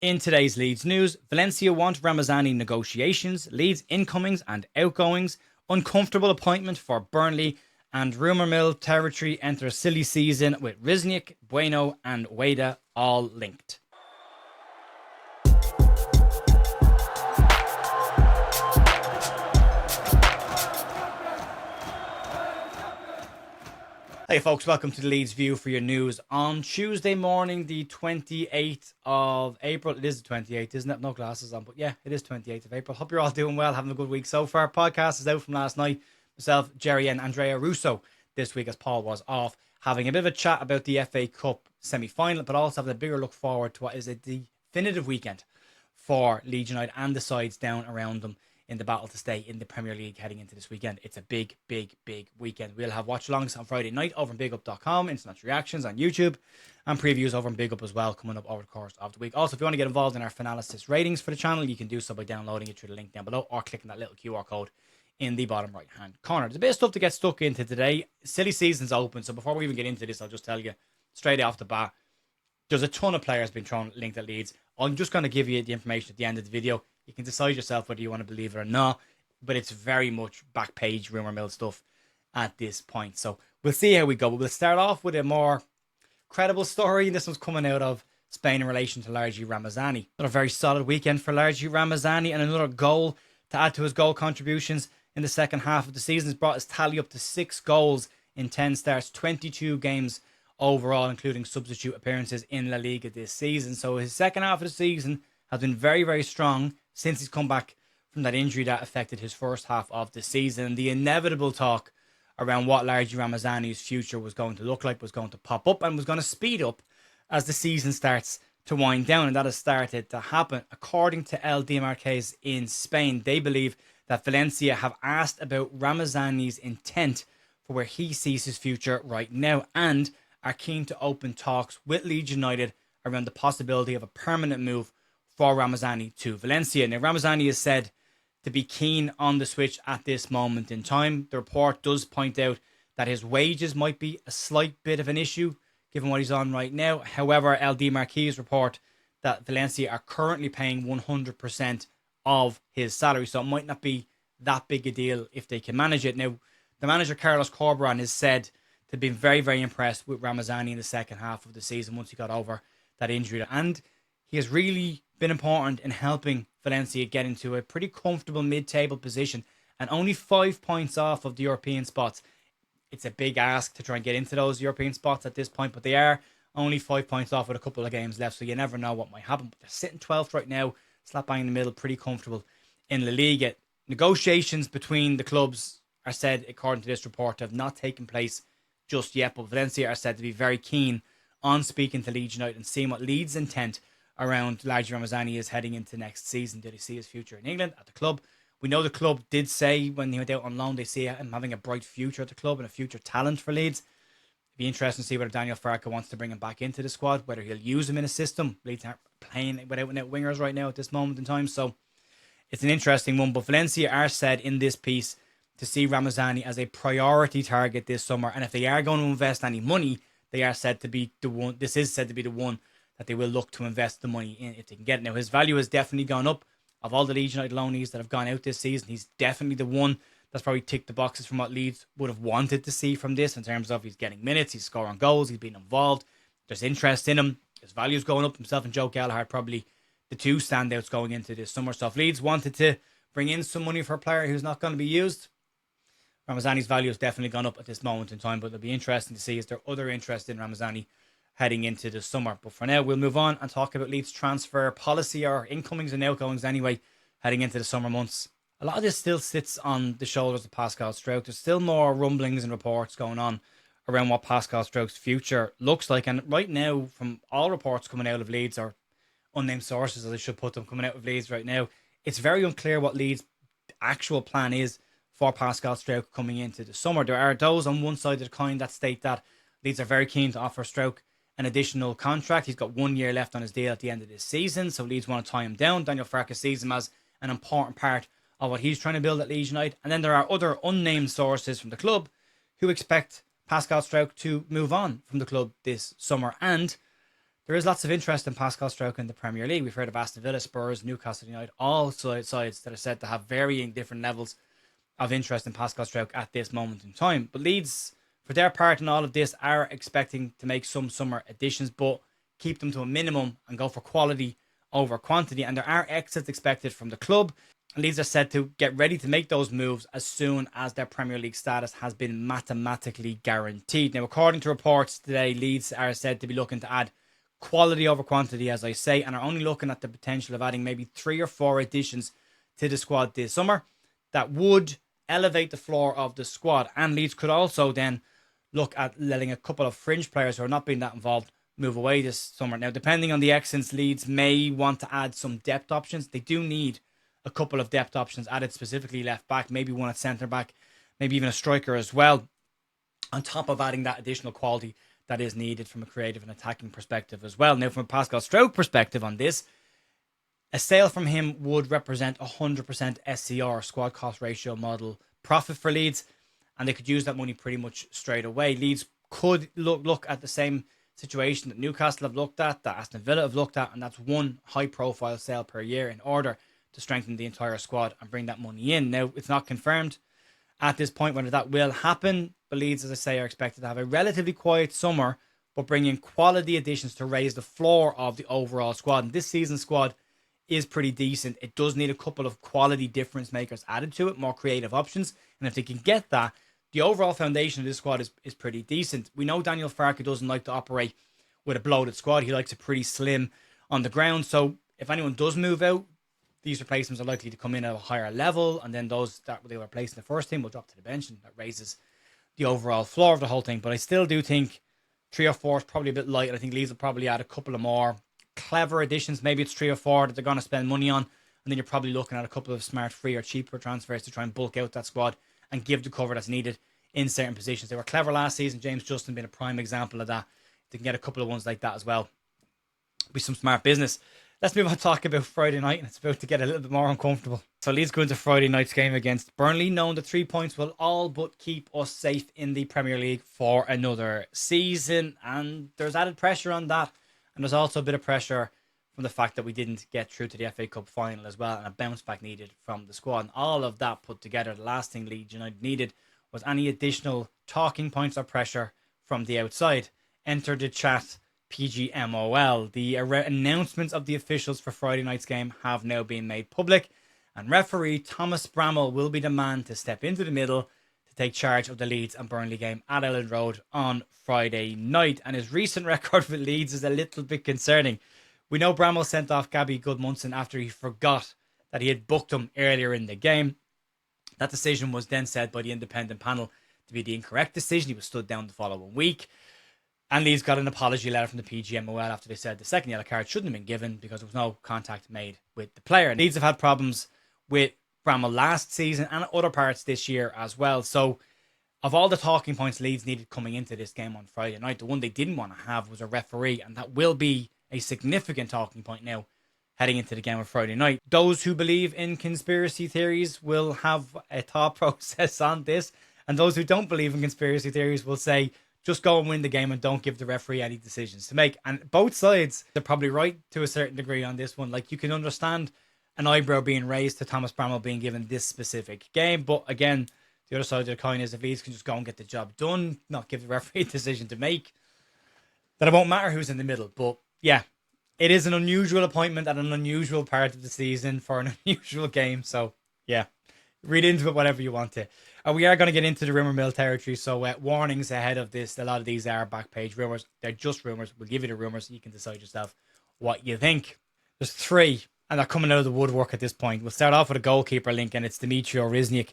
In today's Leeds news, Valencia want Ramazani negotiations, Leeds incomings and outgoings, uncomfortable appointment for Burnley, and rumour mill territory enters silly season with Riznyk, Bueno and Ueda all linked. Hey folks, welcome to the Leeds View for your news on Tuesday morning, the 28th of April. It is the 28th, isn't it? No glasses on, but yeah, it is 28th of April. Hope you're all doing well, having a good week so far. Podcast is out from last night. Myself, Jerry and Andrea Russo this week as Paul was off, having a bit of a chat about the FA Cup semi-final, but also having a bigger look forward to what is a definitive weekend for Leeds United and the sides down around them in the battle to stay in the Premier League heading into this weekend. It's a big weekend. We'll have watch-alongs on Friday night over on bigup.com, instant reactions on YouTube, and previews over on Big Up as well coming up over the course of the week. Also, if you want to get involved in our Finalysis ratings for the channel, you can do so by downloading it through the link down below or clicking that little QR code in the bottom right-hand corner. There's a bit of stuff to get stuck into today. Silly season's open, so before we even get into this, I'll just tell you straight off the bat, there's a ton of players being thrown linked at Leeds. I'm just going to give you the information at the end of the video. You can decide yourself whether you want to believe it or not, but it's very much back page rumour mill stuff at this point. So we'll see how we go. But we'll start off with a more credible story. This one's coming out of Spain in relation to Riznyk Ramazani. Another very solid weekend for Riznyk Ramazani, and another goal to add to his goal contributions in the second half of the season. Has brought his tally up to 6 goals in 10 starts, 22 games overall, including substitute appearances in La Liga this season. So his second half of the season has been very strong since he's come back from that injury that affected his first half of the season. The inevitable talk around what Riznyk Ramazani's future was going to look like was going to pop up and was going to speed up as the season starts to wind down, and that has started to happen. According to El Marqués in Spain, they believe that Valencia have asked about Ramazani's intent for where he sees his future right now and are keen to open talks with Leeds United around the possibility of a permanent move for Ramazani to Valencia. Now, Ramazani is said to be keen on the switch at this moment in time. The report does point out that his wages might be a slight bit of an issue given what he's on right now. However, El Marqués report that Valencia are currently paying 100% of his salary, so it might not be that big a deal if they can manage it. Now, the manager Carlos Corberán is said to have been very impressed with Ramazani in the second half of the season once he got over that injury, and he has really been important in helping Valencia get into a pretty comfortable mid-table position and only 5 points off of the European spots. It's a big ask to try and get into those European spots at this point, but they are only 5 points off with a couple of games left, so you never know what might happen. But they're sitting 12th right now, slap bang in the middle, pretty comfortable in La Liga. Negotiations between the clubs are said, according to this report, to have not taken place just yet, but Valencia are said to be very keen on speaking to Leeds United and seeing what Leeds' intent around Riznyk Ramazani is heading into next season. Did he see his future in England at the club? We know the club did say when he went out on loan they see him having a bright future at the club and a future talent for Leeds. It'd be interesting to see whether Daniel Farke wants to bring him back into the squad, whether he'll use him in a system. Leeds aren't playing without wingers right now at this moment in time, so it's an interesting one. But Valencia are said in this piece to see Ramazani as a priority target this summer, and if they are going to invest any money, they are said to be the one. This is said to be the one that they will look to invest the money in if they can get it. Now, his value has definitely gone up. Of all the Leeds United loanees that have gone out this season, he's definitely the one that's probably ticked the boxes from what Leeds would have wanted to see from this in terms of he's getting minutes, he's scoring goals, he's being involved, there's interest in him, his value's going up. Himself and Joe Gallagher probably the two standouts going into this summer. So if Leeds wanted to bring in some money for a player who's not going to be used, Ramazani's value has definitely gone up at this moment in time, but it'll be interesting to see is there other interest in Ramazani heading into the summer. But for now, we'll move on and talk about Leeds transfer policy, or incomings and outgoings anyway, heading into the summer months. A lot of this still sits on the shoulders of Pascal Struijk. There's still more rumblings and reports going on around what Pascal Struijk's future looks like. And right now, from all reports coming out of Leeds, or unnamed sources as I should put them, coming out of Leeds right now, it's very unclear what Leeds' actual plan is for Pascal Struijk coming into the summer. There are those on one side of the coin that state that Leeds are very keen to offer Struijk an additional contract. He's got 1 year left on his deal at the end of this season, so Leeds want to tie him down. Daniel Farke sees him as an important part of what he's trying to build at Leeds United. And then there are other unnamed sources from the club who expect Pascal Struijk to move on from the club this summer. And there is lots of interest in Pascal Struijk in the Premier League. We've heard of Aston Villa, Spurs, Newcastle United, all sides that are said to have varying different levels of interest in Pascal Struijk at this moment in time. But Leeds, for their part in all of this, are expecting to make some summer additions, but keep them to a minimum and go for quality over quantity. And there are exits expected from the club. Leeds are said to get ready to make those moves as soon as their Premier League status has been mathematically guaranteed. Now, according to reports today, Leeds are said to be looking to add quality over quantity, as I say, and are only looking at the potential of adding maybe 3 or 4 additions to the squad this summer that would elevate the floor of the squad. And Leeds could also then look at letting a couple of fringe players who are not being that involved move away this summer. Now, depending on the exits, Leeds may want to add some depth options. They do need a couple of depth options added, specifically left back, maybe one at centre back, maybe even a striker as well, on top of adding that additional quality that is needed from a creative and attacking perspective as well. Now, from a Pascal Struijk perspective on this, a sale from him would represent 100% SCR, squad cost ratio model profit for Leeds, and they could use that money pretty much straight away. Leeds could look at the same situation that Newcastle have looked at, that Aston Villa have looked at, and that's one high-profile sale per year in order to strengthen the entire squad and bring that money in. Now, it's not confirmed at this point whether that will happen, but Leeds, as I say, are expected to have a relatively quiet summer, but bring in quality additions to raise the floor of the overall squad. And this season's squad is pretty decent. It does need a couple of quality difference makers added to it, more creative options. And if they can get that, the overall foundation of this squad is pretty decent. We know Daniel Farke doesn't like to operate with a bloated squad. He likes it pretty slim on the ground. So if anyone does move out, these replacements are likely to come in at a higher level, and then those that they were placed in the first team will drop to the bench, and that raises the overall floor of the whole thing. But I still do think 3 or 4 is probably a bit light. I think Leeds will probably add a couple of more clever additions. Maybe it's 3 or 4 that they're going to spend money on, and then you're probably looking at a couple of smart, free or cheaper transfers to try and bulk out that squad and give the cover that's needed in certain positions. They were clever last season. James Justin being a prime example of that. They can get a couple of ones like that as well. It'll be some smart business. Let's move on to talk about Friday night, and it's about to get a little bit more uncomfortable. So Leeds go into Friday night's game against Burnley, knowing the 3 points will all but keep us safe in the Premier League for another season. And there's added pressure on that. And there's also a bit of pressure from the fact that we didn't get through to the FA Cup final as well, and a bounce back needed from the squad. And all of that put together, the last thing Leeds United needed was any additional talking points or pressure from the outside. Enter the chat PGMOL. The announcements of the officials for Friday night's game have now been made public, and referee Thomas Bramall will be the man to step into the middle to take charge of the Leeds and Burnley game at Elland Road on Friday night. And his recent record with Leeds is a little bit concerning. We know Bramall sent off Gabby Goodmunson after he forgot that he had booked him earlier in the game. That decision was then said by the independent panel to be the incorrect decision. He was stood down the following week. And Leeds got an apology letter from the PGMOL after they said the second yellow card shouldn't have been given because there was no contact made with the player. Leeds have had problems with Bramall last season and other parts this year as well. So of all the talking points Leeds needed coming into this game on Friday night, the one they didn't want to have was a referee, and that will be a significant talking point now heading into the game on Friday night. Those who believe in conspiracy theories will have a thought process on this, and those who don't believe in conspiracy theories will say, just go and win the game and don't give the referee any decisions to make. And both sides, they're probably right to a certain degree on this one. Like, you can understand an eyebrow being raised to Thomas Bramall being given this specific game. But again, the other side of the coin is if Leeds can just go and get the job done, not give the referee a decision to make, then it won't matter who's in the middle. But yeah, it is an unusual appointment at an unusual part of the season for an unusual game. So yeah, read into it whatever you want to. We are going to get into the rumour mill territory, so warnings ahead of this. A lot of these are back page rumours. They're just rumours. We'll give you the rumours. You can decide yourself what you think. There's 3, and they're coming out of the woodwork at this point. We'll start off with a goalkeeper link, and it's Dmitry Riznyk.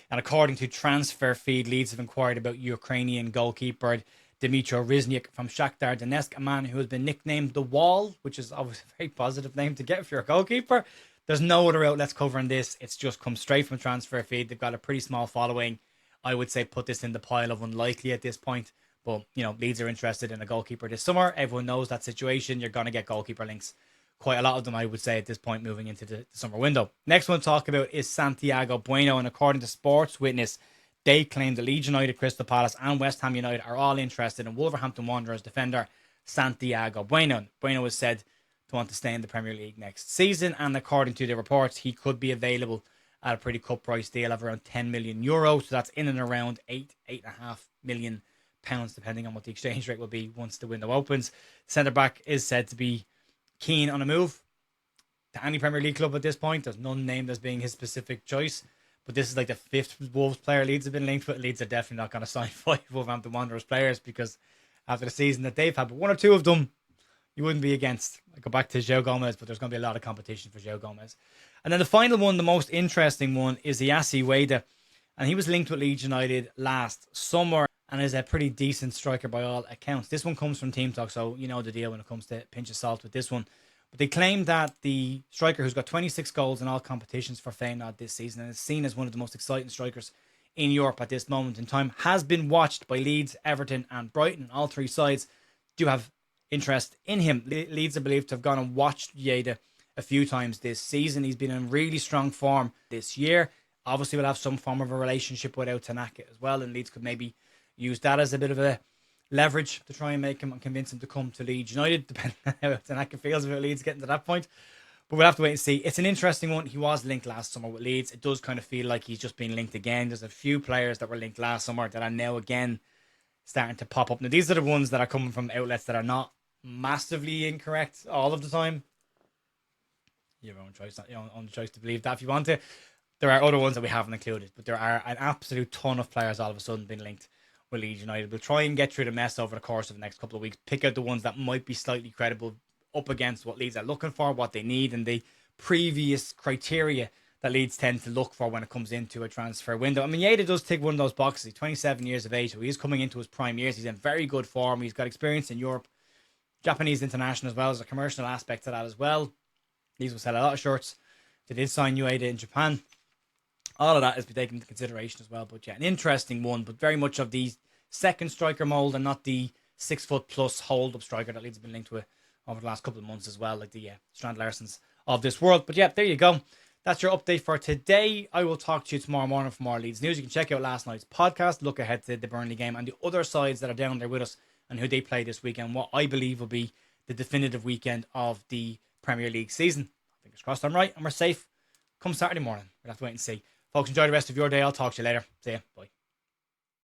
And according to Transfer Feed, Leeds have inquired about Ukrainian goalkeeper Dmitry Riznyk from Shakhtar Donetsk, a man who has been nicknamed The Wall, which is always a very positive name to get if you're a goalkeeper. There's no other outlets covering this. It's just come straight from Transfer Feed. They've got a pretty small following. I would say put this in the pile of unlikely at this point. But, you know, Leeds are interested in a goalkeeper this summer. Everyone knows that situation. You're going to get goalkeeper links. Quite a lot of them, I would say, at this point, moving into the summer window. Next one to talk about is Santiago Bueno. And according to Sports Witness, they claim that Leeds United, Crystal Palace and West Ham United are all interested in Wolverhampton Wanderers defender Santiago Bueno. Bueno was said to want to stay in the Premier League next season, and according to the reports, he could be available at a pretty cut price deal of around 10 million euro. So that's in and around £8.5 million, depending on what the exchange rate will be once the window opens. Centre back is said to be keen on a move to any Premier League club at this point. There's none named as being his specific choice, but this is like the fifth Wolves player Leeds have been linked with. Leeds are definitely not going to sign 5 Wolverhampton Wanderers players, because after the season that they've had, but 1 or 2 of them you wouldn't be against. I go back to João Gomez, but there's going to be a lot of competition for João Gomez. And then the final one, the most interesting one, is Iyase Ueda. And he was linked with Leeds United last summer and is a pretty decent striker by all accounts. This one comes from Team Talk, so you know the deal when it comes to pinch of salt with this one. But they claim that the striker, who's got 26 goals in all competitions for Feyenoord this season and is seen as one of the most exciting strikers in Europe at this moment in time, has been watched by Leeds, Everton and Brighton. All 3 sides do have interest in him. Leeds are believed to have gone and watched Ueda a few times this season. He's been in really strong form this year. Obviously, we'll have some form of a relationship with Tanaka as well, and Leeds could maybe use that as a bit of a leverage to try and make him and convince him to come to Leeds United, depending on how Tanaka feels about Leeds getting to that point. But we'll have to wait and see. It's an interesting one. He was linked last summer with Leeds. It does kind of feel like he's just been linked again. There's a few players that were linked last summer that are now again starting to pop up. Now, these are the ones that are coming from outlets that are not massively incorrect all of the time. Your own choice, not your own choice to believe that if you want to. There are other ones that we haven't included, but there are an absolute ton of players all of a sudden being linked with Leeds United. We'll try and get through the mess over the course of the next couple of weeks, pick out the ones that might be slightly credible up against what Leeds are looking for, what they need, and the previous criteria that Leeds tend to look for when it comes into a transfer window. I mean, Ueda does tick one of those boxes. He's 27 years of age, so he is coming into his prime years. He's in very good form. He's got experience in Europe, Japanese international as well. There's a commercial aspect to that as well. These will sell a lot of shirts. They did sign Ueda in Japan. All of that has been taken into consideration as well. But yeah, an interesting one, but very much of the second striker mould and not the 6 foot plus hold up striker that Leeds have been linked with over the last couple of months as well, like the Strand Larsens of this world. But yeah, there you go. That's your update for today. I will talk to you tomorrow morning for more Leeds news. You can check out last night's podcast, look ahead to the Burnley game and the other sides that are down there with us and who they play this weekend, what I believe will be the definitive weekend of the Premier League season. Fingers crossed I'm right and we're safe come Saturday morning. We'll have to wait and see. Folks, enjoy the rest of your day. I'll talk to you later. See ya. Bye.